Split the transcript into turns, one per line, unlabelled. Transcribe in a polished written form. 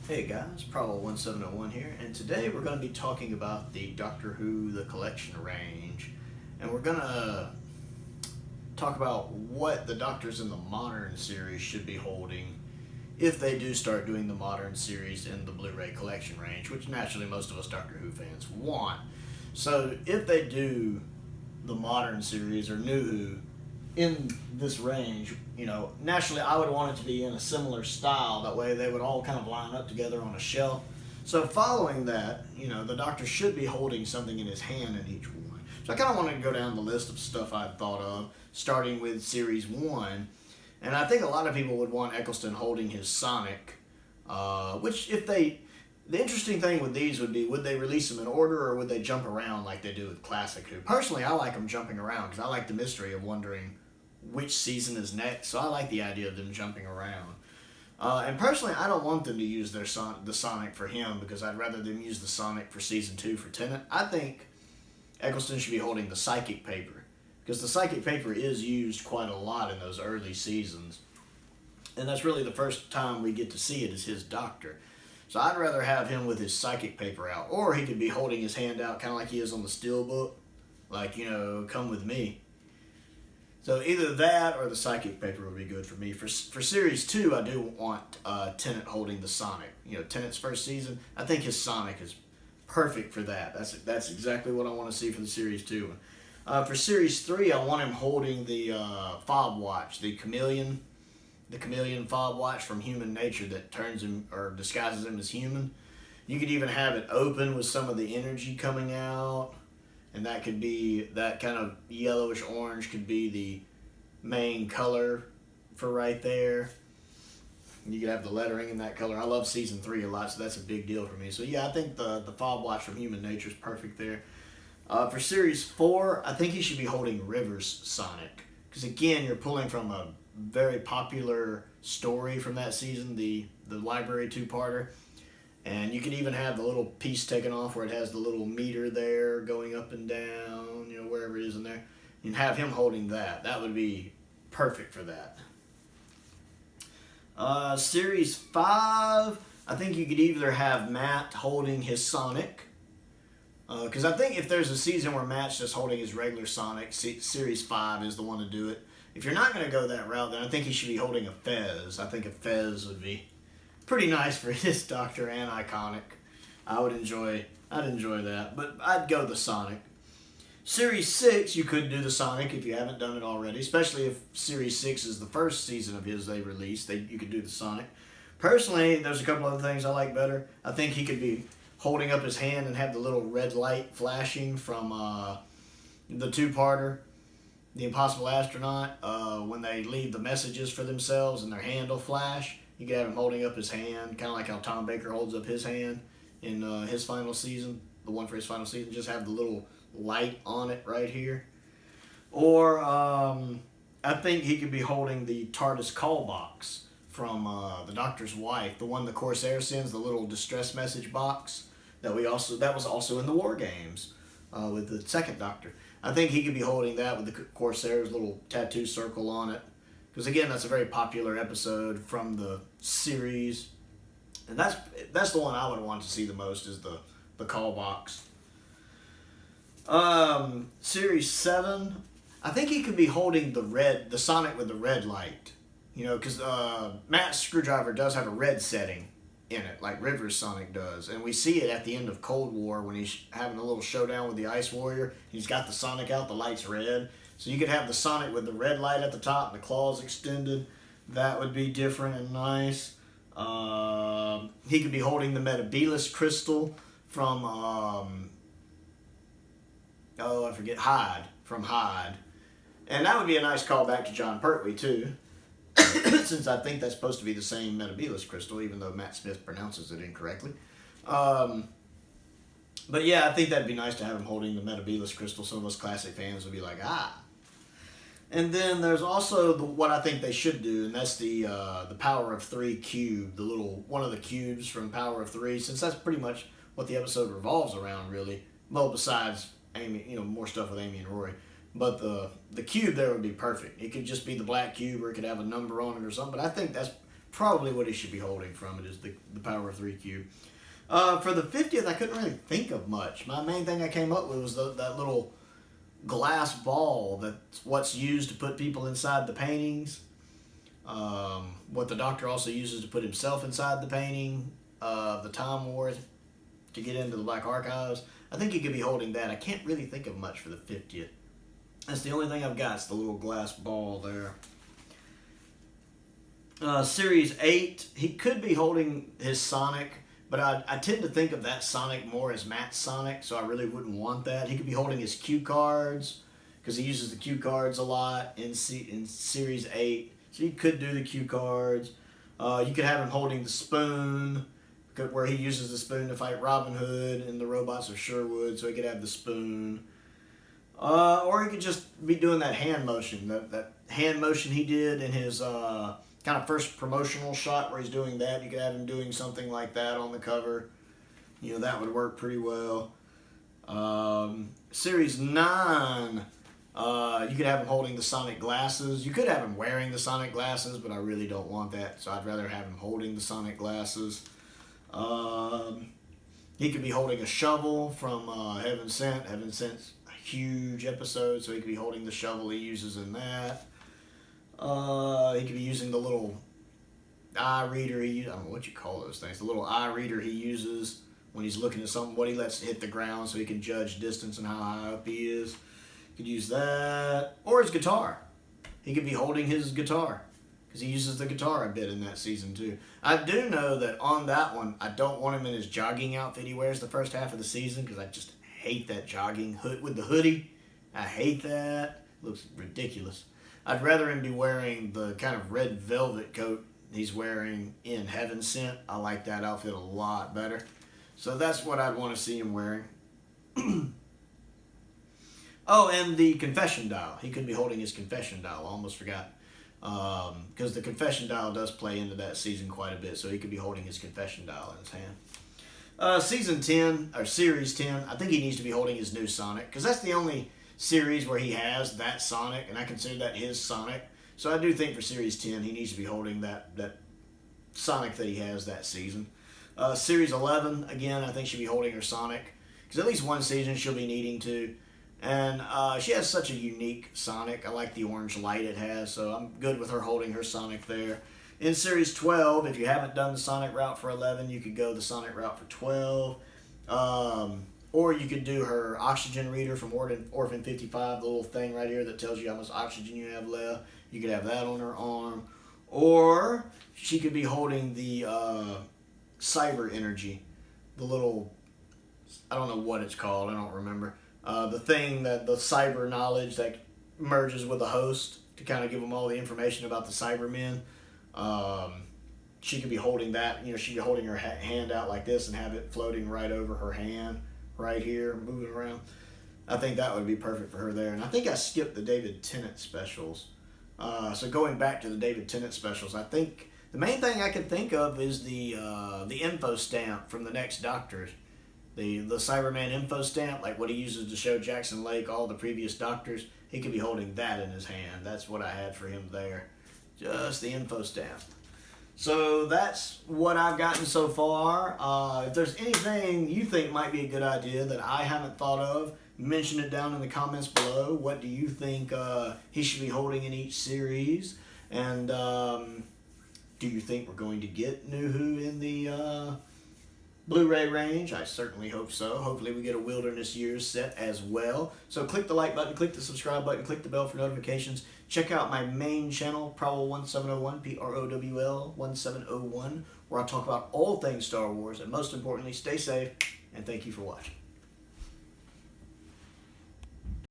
Hey guys, Probable1701 here, and today we're going to be talking about the Doctor Who The Collection range, and we're going to talk about what the Doctors in the modern series should be holding if they do start doing the modern series in the Blu-ray collection range, which naturally most of us Doctor Who fans want. So if they do the modern series or Nuwho in this range, naturally I would want it to be in a similar style. That way they would all kind of line up together on a shelf. So following that, the Doctor should be holding something in his hand in each one. So I kind of wanted to go down the list of stuff I'd thought of, starting with Series 1. And I think a lot of people would want Eccleston holding his Sonic, which the interesting thing with these would be, would they release them in order or would they jump around like they do with Classic Who? Personally, I like them jumping around because I like the mystery of wondering which season is next, so I like the idea of them jumping around. And personally, I don't want them to use the Sonic for him because I'd rather them use the Sonic for Season 2 for Tennant. I think Eccleston should be holding the Psychic Paper because the Psychic Paper is used quite a lot in those early seasons. And that's really the first time we get to see it as his Doctor. So I'd rather have him with his Psychic Paper out. Or he could be holding his hand out kind of like he is on the Steelbook. Like, come with me. So either that or the Psychic Paper would be good for me. For Series 2, I do want Tennant holding the Sonic. Tennant's first season, I think his Sonic is perfect for that. That's exactly what I want to see for the Series 2 one. For Series 3, I want him holding the Fob Watch, the chameleon fob watch from Human Nature that turns him or disguises him as human. You could even have it open with some of the energy coming out, and that could be that kind of yellowish orange could be the main color for right there. You could have the lettering in that color. I love Season 3 a lot, so that's a big deal for me. So yeah, I think the fob watch from Human Nature is perfect there. For Series 4, I think he should be holding River's Sonic, because again, you're pulling from a very popular story from that season, the Library two-parter, and you could even have the little piece taken off where it has the little meter there going up and down, wherever it is in there. You can have him holding that. That would be perfect for that. Series 5, I think you could either have Matt holding his Sonic, because I think if there's a season where Matt's just holding his regular Sonic, Series 5 is the one to do it. If you're not going to go that route, then I think he should be holding a Fez. I think a Fez would be pretty nice for his Doctor and iconic. I'd enjoy that, but I'd go the Sonic. Series 6, you could do the Sonic if you haven't done it already, especially if Series 6 is the first season of his they released. You could do the Sonic. Personally, there's a couple other things I like better. I think he could be holding up his hand and have the little red light flashing from the two-parter, The Impossible Astronaut, when they leave the messages for themselves and their hand will flash. You could have him holding up his hand, kind of like how Tom Baker holds up his hand in his final season, the one for his final season. Just have the little light on it right here. Or I think he could be holding the TARDIS call box from the Doctor's wife, the one the Corsair sends, the little distress message box that was also in the War Games with the second Doctor. I think he could be holding that with the Corsair's little tattoo circle on it. Because again, that's a very popular episode from the series. And that's the one I would want to see the most, is the call box. Series 7, I think he could be holding the Sonic with the red light. Because Matt's screwdriver does have a red setting in it, like River's Sonic does. And we see it at the end of Cold War when he's having a little showdown with the Ice Warrior. He's got the Sonic out, the light's red. So you could have the Sonic with the red light at the top and the claws extended. That would be different and nice. He could be holding the Metabolus crystal from, Hyde, from Hyde. And that would be a nice callback to John Pertwee, too. Since I think that's supposed to be the same Metabolus crystal, even though Matt Smith pronounces it incorrectly. But yeah, I think that'd be nice to have him holding the Metabolus crystal. Some of us classic fans would be like, ah. And then there's also what I think they should do, and that's the Power of 3 cube, one of the cubes from Power of 3, since that's pretty much what the episode revolves around, really. Well, besides Amy, more stuff with Amy and Rory. But the cube there would be perfect. It could just be the black cube, or it could have a number on it or something. But I think that's probably what he should be holding from it is the Power of 3 cube. For the 50th, I couldn't really think of much. My main thing I came up with was that little glass ball that's what's used to put people inside the paintings. What the Doctor also uses to put himself inside the painting, the Time War, to get into the Black Archives. I think he could be holding that. I can't really think of much for the 50th. That's the only thing I've got, is the little glass ball there. Series 8, he could be holding his Sonic, but I tend to think of that Sonic more as Matt's Sonic, so I really wouldn't want that. He could be holding his cue cards, because he uses the cue cards a lot in Series 8. So you could do the cue cards. You could have him holding the spoon, where he uses the spoon to fight Robin Hood and the robots of Sherwood, so he could have the spoon. Or he could just be doing that hand motion, that hand motion he did in his kind of first promotional shot where he's doing that. You could have him doing something like that on the cover. You know, that would work pretty well. Series 9, you could have him holding the Sonic glasses. You could have him wearing the Sonic glasses, but I really don't want that, so I'd rather have him holding the Sonic glasses. He could be holding a shovel from Heaven Sent. Heaven Sent's a huge episode, so he could be holding the shovel he uses in that. He could be using the little eye reader he uses. I don't know what you call those things. The little eye reader he uses when he's looking at something, what he lets hit the ground so he can judge distance and how high up he is. Could use that. Or his guitar. He could be holding his guitar, because he uses the guitar a bit in that season too. I do know that on that one, I don't want him in his jogging outfit he wears the first half of the season, because I just hate that jogging hood with the hoodie. I hate that. It looks ridiculous. I'd rather him be wearing the kind of red velvet coat he's wearing in Heaven Sent. I like that outfit a lot better. So that's what I'd want to see him wearing. Oh, and the confession dial. He could be holding his confession dial. I almost forgot. Because the confession dial does play into that season quite a bit, so he could be holding his confession dial in his hand. Season 10, or Series 10, I think he needs to be holding his new Sonic, because that's the only series where he has that Sonic, and I consider that his Sonic. So I do think for Series 10, he needs to be holding that Sonic that he has that season. Series 11, again, I think she'll be holding her Sonic, because at least one season she'll be needing to. And she has such a unique Sonic. I like the orange light it has, so I'm good with her holding her Sonic there. In Series 12, if you haven't done the Sonic route for 11, you could go the Sonic route for 12. Or you could do her oxygen reader from Orphan 55, the little thing right here that tells you how much oxygen you have left. You could have that on her arm. Or she could be holding the cyber energy, the little, I don't know what it's called, I don't remember. The thing that the cyber knowledge that merges with the host to kind of give them all the information about the Cybermen. She could be holding that, she'd be holding her hand out like this and have it floating right over her hand, right here, moving around. I think that would be perfect for her there. And I think I skipped the David Tennant specials. So going back to the David Tennant specials, I think the main thing I can think of is the info stamp from the next Doctor. The Cyberman info stamp, like what he uses to show Jackson Lake all the previous Doctors, he could be holding that in his hand. That's what I had for him there. Just the info stamp. So that's what I've gotten so far. If there's anything you think might be a good idea that I haven't thought of, mention it down in the comments below. What do you think he should be holding in each series? And do you think we're going to get Nuwho in the Blu-ray range? I certainly hope so. Hopefully we get a Wilderness Years set as well. So click the like button, click the subscribe button, click the bell for notifications. Check out my main channel, Prowl1701, Prowl 1701, where I talk about all things Star Wars. And most importantly, stay safe, and thank you for watching.